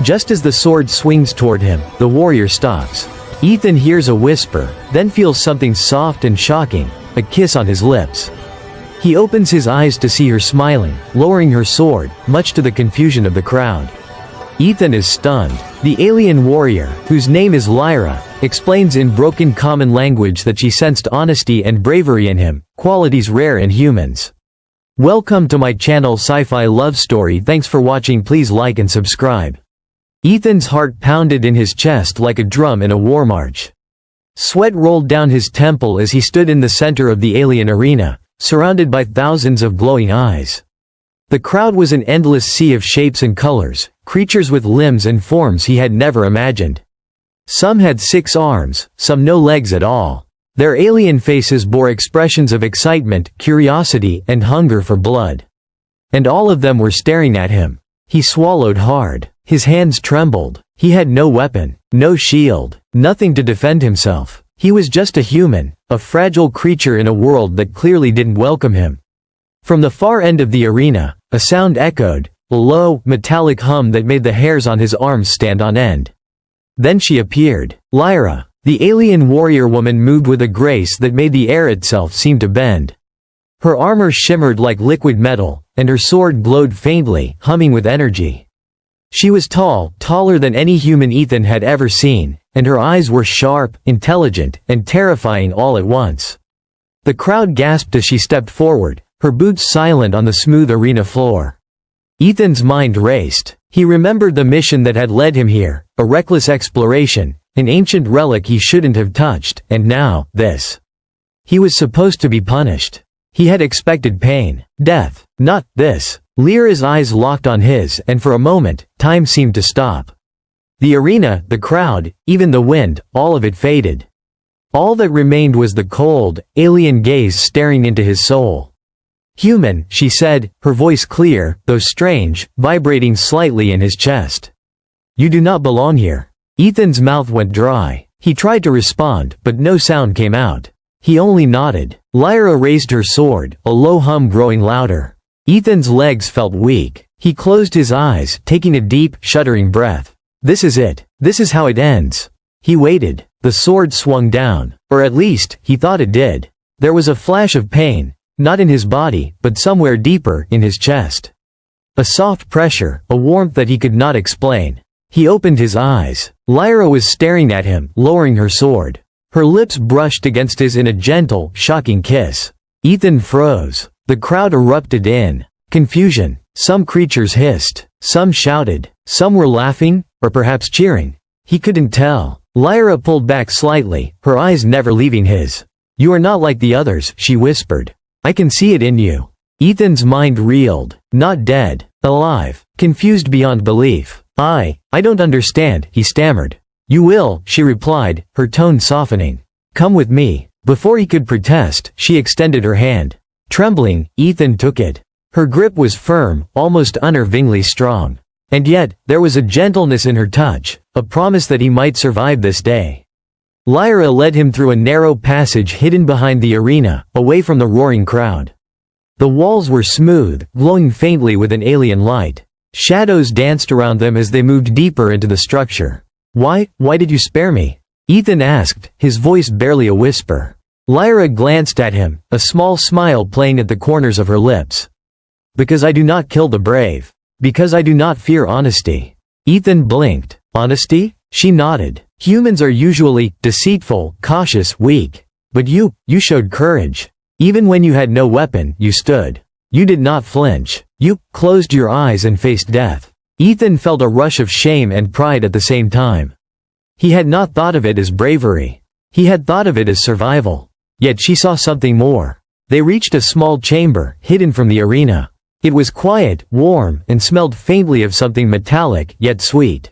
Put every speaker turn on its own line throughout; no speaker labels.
Just as the sword swings toward him, the warrior stops. Ethan hears a whisper, then feels something soft and shocking, a kiss on his lips. He opens his eyes to see her smiling, lowering her sword, much to the confusion of the crowd. Ethan is stunned. The alien warrior, whose name is Lyra, explains in broken common language that she sensed honesty and bravery in him, qualities rare in humans. Welcome to my channel Sci-Fi Love Story. Thanks for watching. Please like and subscribe. Ethan's heart pounded in his chest like a drum in a war march. Sweat rolled down his temple as he stood in the center of the alien arena, surrounded by thousands of glowing eyes. The crowd was an endless sea of shapes and colors, creatures with limbs and forms he had never imagined. Some had 6 arms, some no legs at all. Their alien faces bore expressions of excitement, curiosity, and hunger for blood. And all of them were staring at him. He swallowed hard. His hands trembled. He had no weapon, no shield, nothing to defend himself. He was just a human, a fragile creature in a world that clearly didn't welcome him. From the far end of the arena, a sound echoed, a low, metallic hum that made the hairs on his arms stand on end. Then she appeared. Lyra, the alien warrior woman, moved with a grace that made the air itself seem to bend. Her armor shimmered like liquid metal, and her sword glowed faintly, humming with energy. She was tall, taller than any human Ethan had ever seen, and her eyes were sharp, intelligent, and terrifying all at once. The crowd gasped as she stepped forward, her boots silent on the smooth arena floor. Ethan's mind raced. He remembered the mission that had led him here, a reckless exploration, an ancient relic he shouldn't have touched, and now, this. He was supposed to be punished. He had expected pain, death, not this. Lyra's eyes locked on his, and for a moment, time seemed to stop. The arena, the crowd, even the wind, all of it faded. All that remained was the cold, alien gaze staring into his soul. "Human," she said, her voice clear, though strange, vibrating slightly in his chest. "You do not belong here." Ethan's mouth went dry. He tried to respond, but no sound came out. He only nodded. Lyra raised her sword, a low hum growing louder. Ethan's legs felt weak. He closed his eyes, taking a deep, shuddering breath. This is it. This is how it ends. He waited. The sword swung down. Or at least, he thought it did. There was a flash of pain, not in his body, but somewhere deeper, in his chest. A soft pressure, a warmth that he could not explain. He opened his eyes. Lyra was staring at him, lowering her sword. Her lips brushed against his in a gentle, shocking kiss. Ethan froze. The crowd erupted in confusion. Some creatures hissed. Some shouted. Some were laughing, or perhaps cheering. He couldn't tell. Lyra pulled back slightly, her eyes never leaving his. "You are not like the others," she whispered. "I can see it in you." Ethan's mind reeled. Not dead. Alive. Confused beyond belief. I don't understand," he stammered. "You will," she replied, her tone softening. "Come with me." Before he could protest, she extended her hand. Trembling, Ethan took it. Her grip was firm, almost unnervingly strong. And yet, there was a gentleness in her touch, a promise that he might survive this day. Lyra led him through a narrow passage hidden behind the arena, away from the roaring crowd. The walls were smooth, glowing faintly with an alien light. Shadows danced around them as they moved deeper into the structure. Why did you spare me?" Ethan asked, his voice barely a whisper. Lyra glanced at him, a small smile playing at the corners of her lips. "Because I do not kill the brave. Because I do not fear honesty." Ethan blinked. "Honesty?" She nodded. "Humans are usually deceitful, cautious, weak. But you showed courage. Even when you had no weapon, you stood. You did not flinch. You closed your eyes and faced death." Ethan felt a rush of shame and pride at the same time. He had not thought of it as bravery. He had thought of it as survival. Yet she saw something more. They reached a small chamber, hidden from the arena. It was quiet, warm, and smelled faintly of something metallic, yet sweet.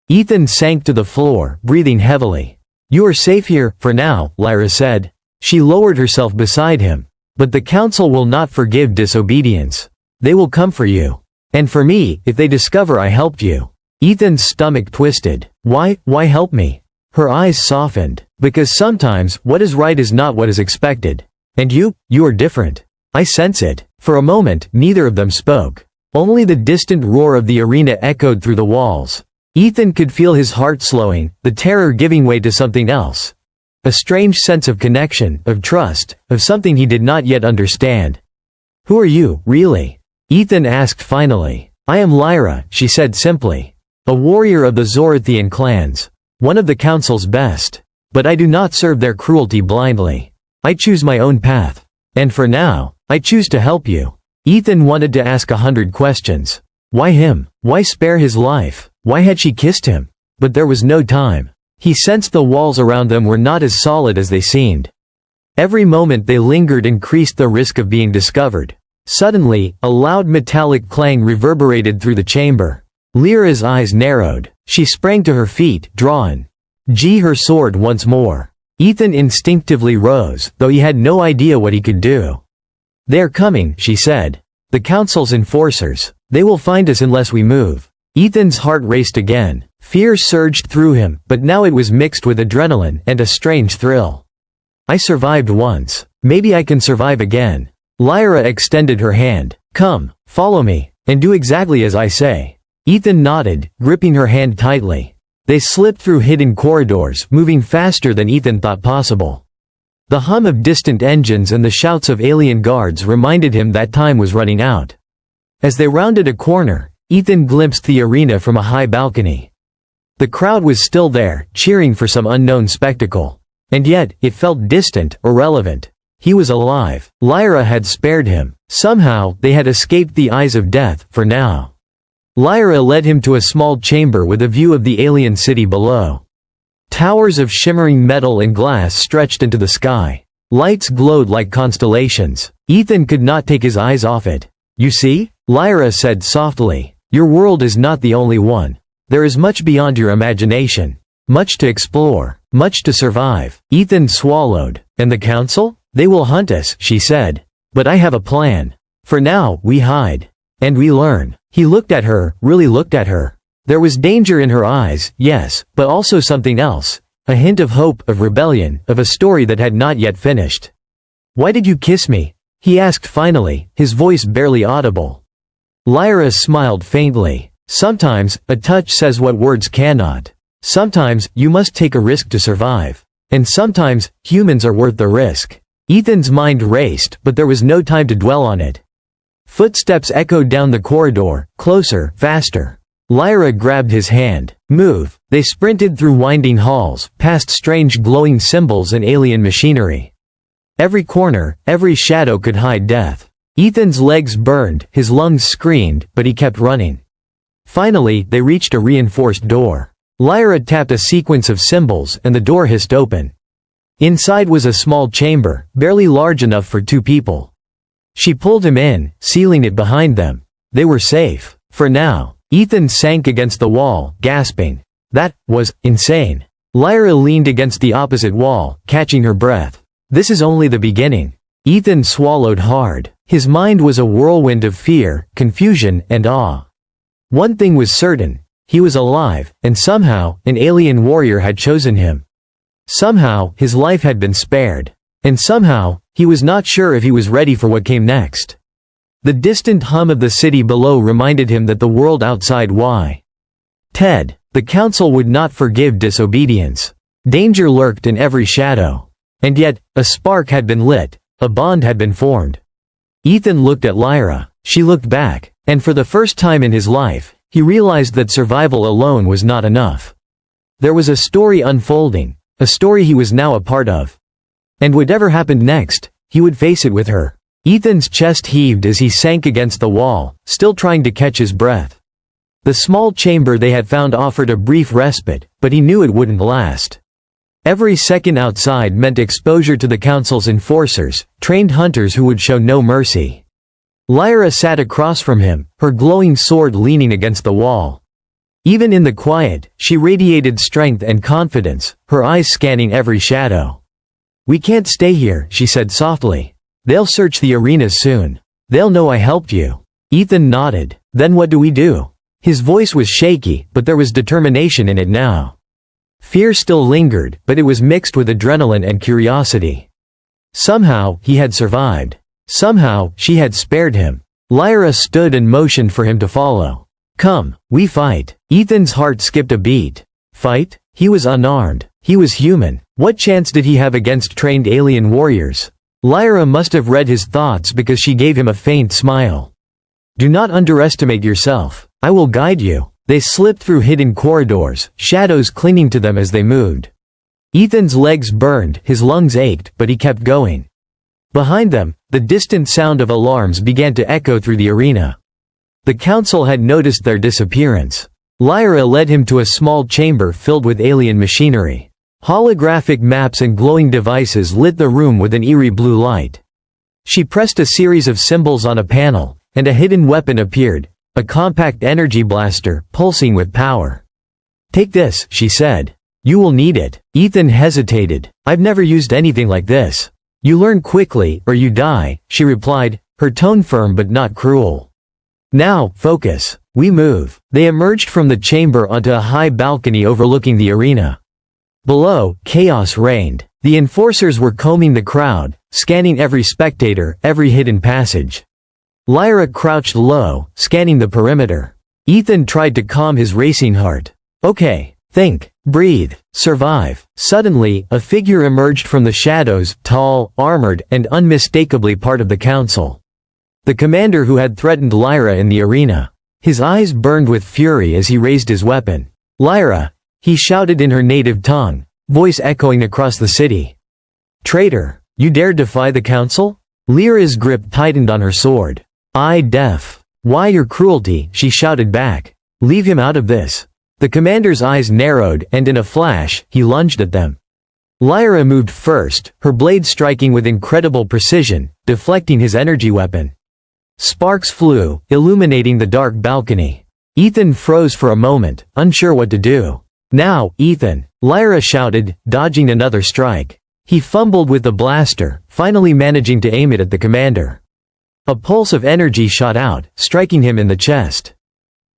Ethan sank to the floor, breathing heavily. "You are safe here, for now," Lyra said. She lowered herself beside him. "But the council will not forgive disobedience. They will come for you. And for me, if they discover I helped you." Ethan's stomach twisted. Why help me?" Her eyes softened. "Because sometimes, what is right is not what is expected. And you are different. I sense it." For a moment, neither of them spoke. Only the distant roar of the arena echoed through the walls. Ethan could feel his heart slowing, the terror giving way to something else. A strange sense of connection, of trust, of something he did not yet understand. "Who are you, really?" Ethan asked finally. "I am Lyra," she said simply. "A warrior of the Zorathian clans. One of the Council's best. But I do not serve their cruelty blindly. I choose my own path. And for now, I choose to help you." Ethan wanted to ask 100 questions. Why him? Why spare his life? Why had she kissed him? But there was no time. He sensed the walls around them were not as solid as they seemed. Every moment they lingered increased the risk of being discovered. Suddenly, a loud metallic clang reverberated through the chamber. Lyra's eyes narrowed. She sprang to her feet, drawn. Her sword once more. Ethan instinctively rose, though he had no idea what he could do. "They are coming," she said. "The Council's enforcers. They will find us unless we move." Ethan's heart raced again. Fear surged through him, but now it was mixed with adrenaline and a strange thrill. "I survived once. Maybe I can survive again." Lyra extended her hand. "Come, follow me, and do exactly as I say." Ethan nodded, gripping her hand tightly. They slipped through hidden corridors, moving faster than Ethan thought possible. The hum of distant engines and the shouts of alien guards reminded him that time was running out. As they rounded a corner, Ethan glimpsed the arena from a high balcony. The crowd was still there, cheering for some unknown spectacle. And yet, it felt distant, irrelevant. He was alive. Lyra had spared him. Somehow, they had escaped the eyes of death, for now. Lyra led him to a small chamber with a view of the alien city below. Towers of shimmering metal and glass stretched into the sky. Lights glowed like constellations. Ethan could not take his eyes off it. "You see?" Lyra said softly. "Your world is not the only one. There is much beyond your imagination. Much to explore. Much to survive." Ethan swallowed. "And the Council? They will hunt us," she said. "But I have a plan. For now, we hide. And we learn." He looked at her, really looked at her. There was danger in her eyes, yes, but also something else. A hint of hope, of rebellion, of a story that had not yet finished. "Why did you kiss me?" he asked finally, his voice barely audible. Lyra smiled faintly. "Sometimes, a touch says what words cannot. Sometimes, you must take a risk to survive. And sometimes, humans are worth the risk." Ethan's mind raced, but there was no time to dwell on it. Footsteps echoed down the corridor, closer, faster. Lyra grabbed his hand. "Move." They sprinted through winding halls, past strange glowing symbols and alien machinery. Every corner, every shadow could hide death. Ethan's legs burned, his lungs screamed, but he kept running. Finally, they reached a reinforced door. Lyra tapped a sequence of symbols, and the door hissed open. Inside was a small chamber, barely large enough for 2 people. She pulled him in, sealing it behind them. They were safe. For now. Ethan sank against the wall, gasping. That was insane. Lyra leaned against the opposite wall, catching her breath. This is only the beginning. Ethan swallowed hard. His mind was a whirlwind of fear, confusion, and awe. One thing was certain. He was alive, and somehow, an alien warrior had chosen him. Somehow, his life had been spared. And somehow, he was not sure if he was ready for what came next. The distant hum of the city below reminded him that the world outside the Council would not forgive disobedience. Danger lurked in every shadow. And yet, a spark had been lit, a bond had been formed. Ethan looked at Lyra. She looked back, and for the first time in his life, he realized that survival alone was not enough. There was a story unfolding, a story he was now a part of. And whatever happened next, he would face it with her. Ethan's chest heaved as he sank against the wall, still trying to catch his breath. The small chamber they had found offered a brief respite, but he knew it wouldn't last. Every second outside meant exposure to the Council's enforcers, trained hunters who would show no mercy. Lyra sat across from him, her glowing sword leaning against the wall. Even in the quiet, she radiated strength and confidence, her eyes scanning every shadow. "We can't stay here," she said softly. "They'll search the arenas soon. They'll know I helped you." Ethan nodded. "Then what do we do?" His voice was shaky, but there was determination in it now. Fear still lingered, but it was mixed with adrenaline and curiosity. Somehow, he had survived. Somehow, she had spared him. Lyra stood and motioned for him to follow. Come, we fight. Ethan's heart skipped a beat. Fight? He was unarmed. He was human. What chance did he have against trained alien warriors? Lyra must have read his thoughts because she gave him a faint smile. Do not underestimate yourself. I will guide you. They slipped through hidden corridors, shadows clinging to them as they moved. Ethan's legs burned, his lungs ached, but he kept going. Behind them, the distant sound of alarms began to echo through the arena. The council had noticed their disappearance. Lyra led him to a small chamber filled with alien machinery. Holographic maps and glowing devices lit the room with an eerie blue light. She pressed a series of symbols on a panel, and a hidden weapon appeared, a compact energy blaster, pulsing with power. Take this, she said. You will need it. Ethan hesitated. I've never used anything like this. You learn quickly, or you die, she replied, her tone firm but not cruel. Now, focus. We move. They emerged from the chamber onto a high balcony overlooking the arena. Below, chaos reigned. The enforcers were combing the crowd, scanning every spectator, every hidden passage. Lyra crouched low, scanning the perimeter. Ethan tried to calm his racing heart. Okay, think, breathe, survive. Suddenly, a figure emerged from the shadows, tall, armored, and unmistakably part of the council. The commander who had threatened Lyra in the arena. His eyes burned with fury as he raised his weapon. Lyra, he shouted in her native tongue, voice echoing across the city. Traitor, you dare defy the council? Lyra's grip tightened on her sword. Why your cruelty, she shouted back. Leave him out of this. The commander's eyes narrowed and in a flash, he lunged at them. Lyra moved first, her blade striking with incredible precision, deflecting his energy weapon. Sparks flew, illuminating the dark balcony. Ethan froze for a moment, unsure what to do. Now, Ethan, Lyra shouted, dodging another strike. He fumbled with the blaster, finally managing to aim it at the commander. A pulse of energy shot out, striking him in the chest.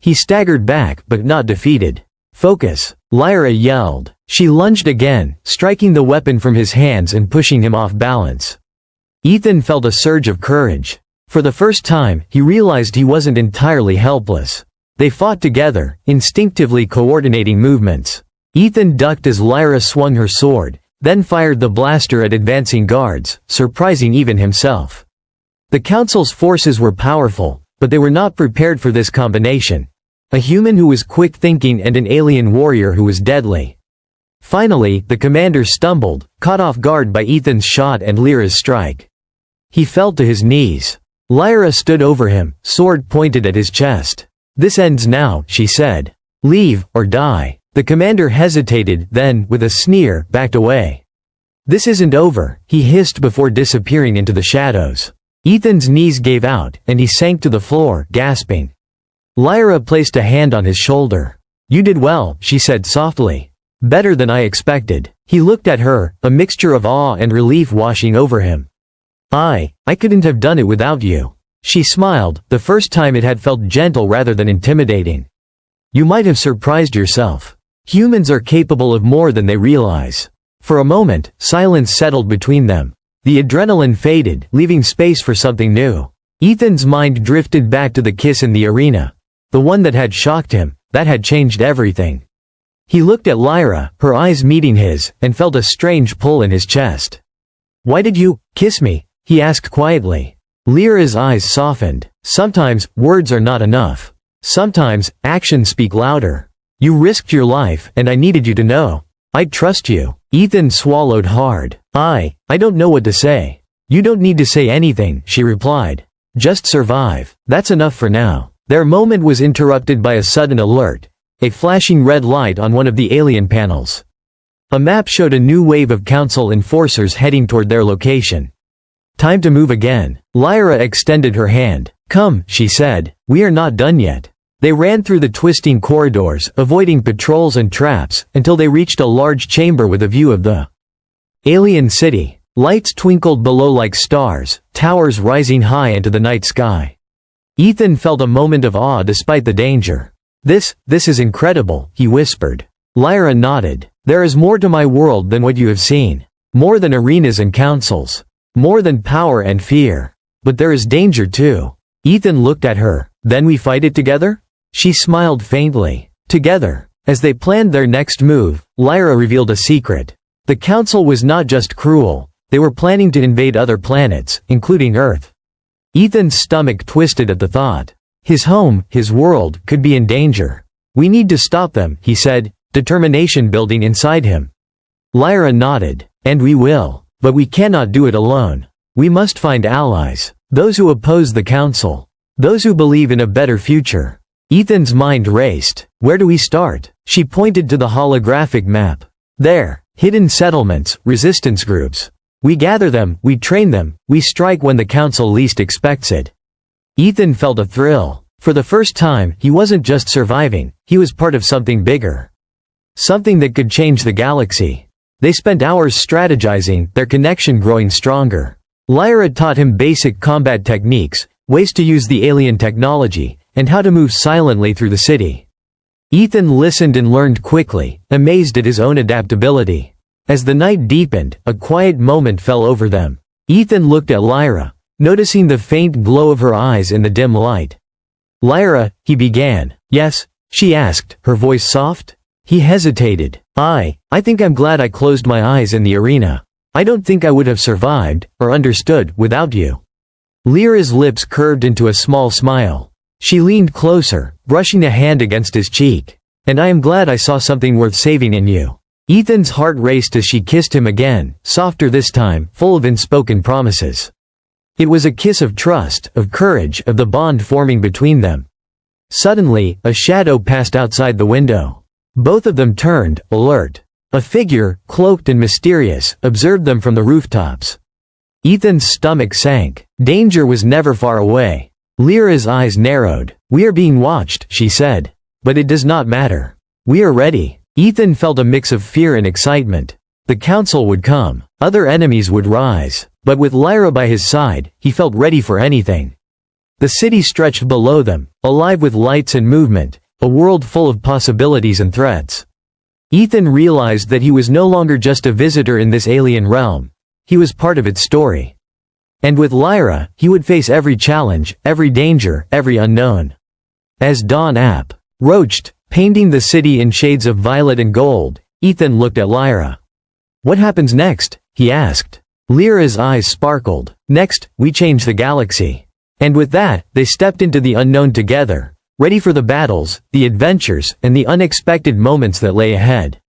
He staggered back, but not defeated. Focus, Lyra yelled. She lunged again, striking the weapon from his hands and pushing him off balance. Ethan felt a surge of courage. For the first time, he realized he wasn't entirely helpless. They fought together, instinctively coordinating movements. Ethan ducked as Lyra swung her sword, then fired the blaster at advancing guards, surprising even himself. The council's forces were powerful, but they were not prepared for this combination. A human who was quick-thinking and an alien warrior who was deadly. Finally, the commander stumbled, caught off guard by Ethan's shot and Lyra's strike. He fell to his knees. Lyra stood over him, sword pointed at his chest. This ends now, she said. Leave, or die. The commander hesitated, then, with a sneer, backed away. This isn't over, he hissed before disappearing into the shadows. Ethan's knees gave out, and he sank to the floor, gasping. Lyra placed a hand on his shoulder. You did well, she said softly. Better than I expected. He looked at her, a mixture of awe and relief washing over him. I couldn't have done it without you. She smiled, the first time it had felt gentle rather than intimidating. You might have surprised yourself. Humans are capable of more than they realize. For a moment, silence settled between them. The adrenaline faded, leaving space for something new. Ethan's mind drifted back to the kiss in the arena. The one that had shocked him, that had changed everything. He looked at Lyra, her eyes meeting his, and felt a strange pull in his chest. Why did you kiss me? He asked quietly. Lyra's eyes softened. Sometimes, words are not enough. Sometimes, actions speak louder. You risked your life, and I needed you to know. I'd trust you. Ethan swallowed hard. I don't know what to say. You don't need to say anything, she replied. Just survive. That's enough for now. Their moment was interrupted by a sudden alert. A flashing red light on one of the alien panels. A map showed a new wave of council enforcers heading toward their location. Time to move again. Lyra extended her hand. Come, she said. We are not done yet. They ran through the twisting corridors, avoiding patrols and traps, until they reached a large chamber with a view of the alien city. Lights twinkled below like stars, towers rising high into the night sky. Ethan felt a moment of awe despite the danger. This is incredible, he whispered. Lyra nodded. There is more to my world than what you have seen. More than arenas and councils. More than power and fear. But there is danger too. Ethan looked at her. Then we fight it together? She smiled faintly. Together, as they planned their next move, Lyra revealed a secret. The Council was not just cruel, they were planning to invade other planets, including Earth. Ethan's stomach twisted at the thought. His home, his world, could be in danger. We need to stop them, he said, determination building inside him. Lyra nodded. And we will. But we cannot do it alone. We must find allies. Those who oppose the Council. Those who believe in a better future. Ethan's mind raced. Where do we start? She pointed to the holographic map. There. Hidden settlements, resistance groups. We gather them, we train them, we strike when the Council least expects it. Ethan felt a thrill. For the first time, he wasn't just surviving, he was part of something bigger. Something that could change the galaxy. They spent hours strategizing, their connection growing stronger. Lyra taught him basic combat techniques, ways to use the alien technology, and how to move silently through the city. Ethan listened and learned quickly, amazed at his own adaptability. As the night deepened, a quiet moment fell over them. Ethan looked at Lyra, noticing the faint glow of her eyes in the dim light. "Lyra," he began. "Yes?" she asked, her voice soft. He hesitated. I think I'm glad I closed my eyes in the arena. I don't think I would have survived, or understood, without you." Lyra's lips curved into a small smile. She leaned closer, brushing a hand against his cheek. "And I am glad I saw something worth saving in you." Ethan's heart raced as she kissed him again, softer this time, full of unspoken promises. It was a kiss of trust, of courage, of the bond forming between them. Suddenly, a shadow passed outside the window. Both of them turned, alert. A figure, cloaked and mysterious, observed them from the rooftops. Ethan's stomach sank. Danger was never far away. Lyra's eyes narrowed. "We are being watched," she said. "But it does not matter. We are ready." Ethan felt a mix of fear and excitement. The Council would come. Other enemies would rise. But with Lyra by his side, he felt ready for anything. The city stretched below them, alive with lights and movement, a world full of possibilities and threats. Ethan realized that he was no longer just a visitor in this alien realm. He was part of its story. And with Lyra, he would face every challenge, every danger, every unknown. As dawn approached, painting the city in shades of violet and gold, Ethan looked at Lyra. "What happens next?" he asked. Lyra's eyes sparkled. "Next, we change the galaxy." And with that, they stepped into the unknown together, ready for the battles, the adventures, and the unexpected moments that lay ahead.